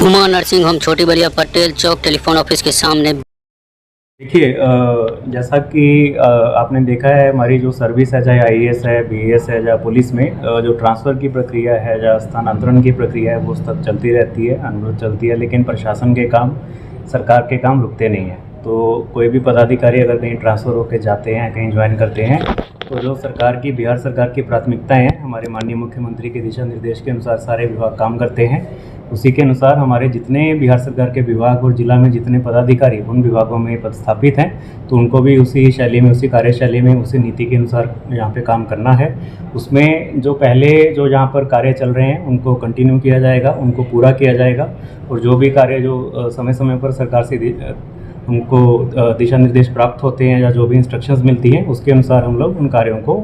Huma nursing home छोटी बलिया पटेल चौक telephone office के सामने। देखिए, जैसा कि आपने देखा है, हमारी जो सर्विस है, चाहे आईएएस है, बीएएस है, या पुलिस में जो ट्रांसफ़र की प्रक्रिया है या स्थानांतरण की प्रक्रिया है वो सब चलती रहती है, अनुरोध चलती है। लेकिन प्रशासन के काम, सरकार के काम रुकते नहीं हैं। तो कोई भी पदाधिकारी अगर कहीं ट्रांसफ़र होकर जाते हैं, कहीं ज्वाइन करते हैं, तो जो सरकार की, बिहार सरकार की प्राथमिकताएँ हैं, हमारे माननीय मुख्यमंत्री के दिशा निर्देश के अनुसार सारे विभाग काम करते हैं। उसी के अनुसार हमारे जितने बिहार सरकार के विभाग और जिला में जितने पदाधिकारी उन विभागों में पदस्थापित हैं, तो उनको भी उसी शैली में, उसी कार्यशैली में, उसी नीति के अनुसार यहाँ पे काम करना है। उसमें जो पहले जो यहाँ पर कार्य चल रहे हैं उनको कंटिन्यू किया जाएगा, उनको पूरा किया जाएगा। और जो भी कार्य जो समय समय पर सरकार से उनको दिशा निर्देश प्राप्त होते हैं या जो भी इंस्ट्रक्शंस मिलती हैं, उसके अनुसार हम लोग उन कार्यों को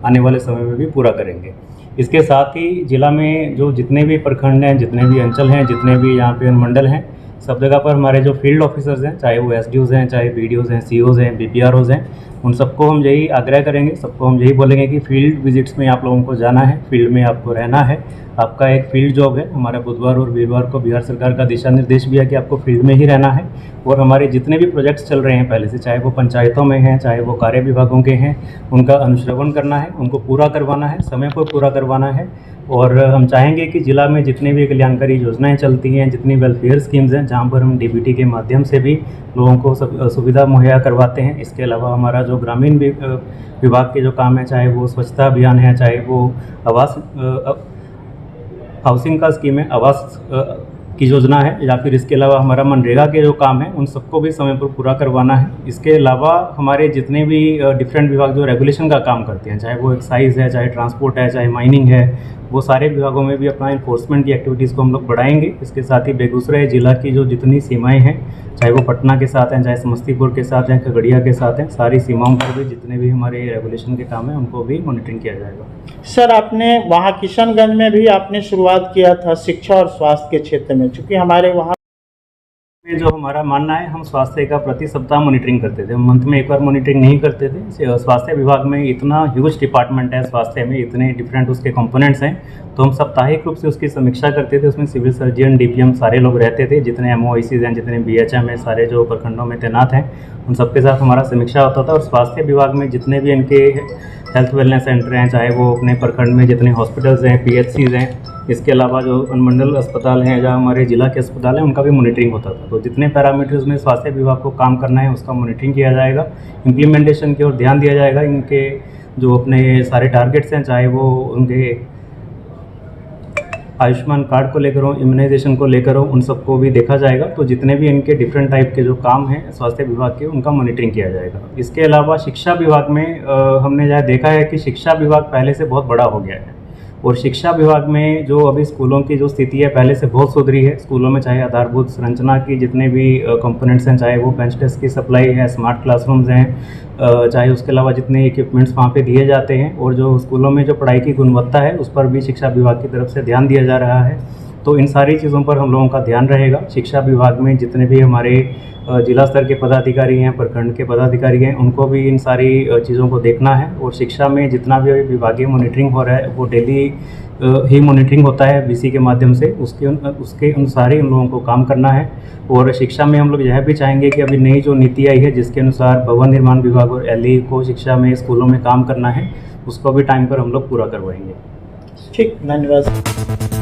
आने वाले समय में भी पूरा करेंगे। इसके साथ ही जिला में जो जितने भी प्रखंड हैं, जितने भी अंचल हैं, जितने भी यहाँ पे अनुमंडल हैं, सब जगह पर हमारे जो फील्ड ऑफिसर्स हैं, चाहे वो एसडीओज़ हैं, चाहे बीडीओज़ हैं, सीओज़ हैं, बीपीआरओज़ हैं, उन सबको हम यही आग्रह करेंगे, सबको हम यही बोलेंगे कि फील्ड विजिट्स में आप लोगों को जाना है, फील्ड में आपको रहना है। आपका एक फील्ड जॉब है। हमारा बुधवार और वीरवार को बिहार सरकार का दिशा निर्देश भी है कि आपको फील्ड में ही रहना है। और हमारे जितने भी प्रोजेक्ट्स चल रहे हैं पहले से, चाहे वो पंचायतों में हैं, चाहे वो कार्य विभागों के हैं, उनका अनुश्रवण करना है, उनको पूरा करवाना है, समय पर पूरा करवाना है। और हम चाहेंगे कि जिला में जितनी भी कल्याणकारी योजनाएं चलती हैं, जितनी वेलफेयर स्कीम्स हैं, जहां पर हम डीबीटी के माध्यम से भी लोगों को सुविधा मुहैया करवाते हैं। इसके अलावा हमारा जो ग्रामीण विभाग के जो काम है, चाहे वो स्वच्छता अभियान है, चाहे वो आवास हाउसिंग का स्कीम है, आवास की योजना है, या फिर इसके अलावा हमारा मनरेगा के जो काम है उन सबको भी समय पर पूरा करवाना है। इसके अलावा हमारे जितने भी डिफरेंट विभाग जो रेगुलेशन का काम करते हैं, चाहे वो एक्साइज है, चाहे ट्रांसपोर्ट है, चाहे माइनिंग है, वो सारे विभागों में भी अपना इन्फोर्समेंट की एक्टिविटीज़ को हम लोग बढ़ाएंगे। इसके साथ ही बेगूसराय जिला की जो जितनी सीमाएं हैं, चाहे वो पटना के साथ हैं, चाहे समस्तीपुर के साथ हैं, खगड़िया के साथ हैं, सारी सीमाओं पर भी जितने भी हमारे रेगुलेशन के काम हैं उनको भी मॉनिटरिंग किया जाएगा। सर, आपने वहाँ किशनगंज में भी आपने शुरुआत किया था शिक्षा और स्वास्थ्य के क्षेत्र में, चूँकि हमारे वहाँ जो हमारा मानना है, हम स्वास्थ्य का प्रति सप्ताह मॉनिटरिंग करते थे। हम मंथ में एक बार मॉनिटरिंग नहीं करते थे। स्वास्थ्य विभाग में इतना ह्यूज डिपार्टमेंट है, स्वास्थ्य में इतने डिफरेंट उसके कंपोनेंट्स हैं, तो हम साप्ताहिक रूप से उसकी समीक्षा करते थे। उसमें सिविल सर्जन, डीपीएम सारे लोग रहते थे, जितने एमओआईसीज हैं, जितने बीएचएम हैं, सारे जो प्रखंडों में तैनात हैं, उन सबके साथ हमारा समीक्षा होता था। और स्वास्थ्य विभाग में जितने भी इनके हेल्थ वेलनेस सेंटर हैं, चाहे वो अपने प्रखंड में जितने हॉस्पिटल्स हैं, पीएचसीज हैं, इसके अलावा जो अनुमंडल अस्पताल हैं या हमारे जिला के अस्पताल हैं, उनका भी मॉनिटरिंग होता था। तो जितने पैरामीटर्स में स्वास्थ्य विभाग को काम करना है उसका मॉनिटरिंग किया जाएगा, इम्प्लीमेंटेशन की ओर ध्यान दिया जाएगा। इनके जो अपने सारे टारगेट्स हैं, चाहे वो उनके आयुष्मान कार्ड को लेकर हो, इम्यूनाइजेशन को लेकर हो, उन सबको भी देखा जाएगा। तो जितने भी इनके डिफरेंट टाइप के जो काम हैं स्वास्थ्य विभाग के, उनका मॉनिटरिंग किया जाएगा। इसके अलावा शिक्षा विभाग में हमने यह देखा है कि शिक्षा विभाग पहले से बहुत बड़ा हो गया है। और शिक्षा विभाग में जो अभी स्कूलों की जो स्थिति है पहले से बहुत सुधरी है। स्कूलों में चाहे आधारभूत संरचना की जितने भी कंपोनेंट्स हैं, चाहे वो बेंच डेस्क की सप्लाई है, स्मार्ट क्लासरूम्स हैं, चाहे उसके अलावा जितने इक्विपमेंट्स वहाँ पे दिए जाते हैं, और जो स्कूलों में जो पढ़ाई की गुणवत्ता है उस पर भी शिक्षा विभाग की तरफ से ध्यान दिया जा रहा है। तो इन सारी चीज़ों पर हम लोगों का ध्यान रहेगा। शिक्षा विभाग में जितने भी हमारे जिला स्तर के पदाधिकारी हैं, प्रखंड के पदाधिकारी हैं, उनको भी इन सारी चीज़ों को देखना है। और शिक्षा में जितना भी विभागीय मॉनिटरिंग हो रहा है वो डेली ही मॉनिटरिंग होता है बीसी के माध्यम से, उसके अनुसार ही उन लोगों को काम करना है। और शिक्षा में हम लोग यह भी चाहेंगे कि अभी नई जो नीति आई है जिसके अनुसार भवन निर्माण विभाग और एलई को शिक्षा में, स्कूलों में काम करना है, उसको भी टाइम पर हम लोग पूरा करवाएंगे। ठीक, धन्यवाद।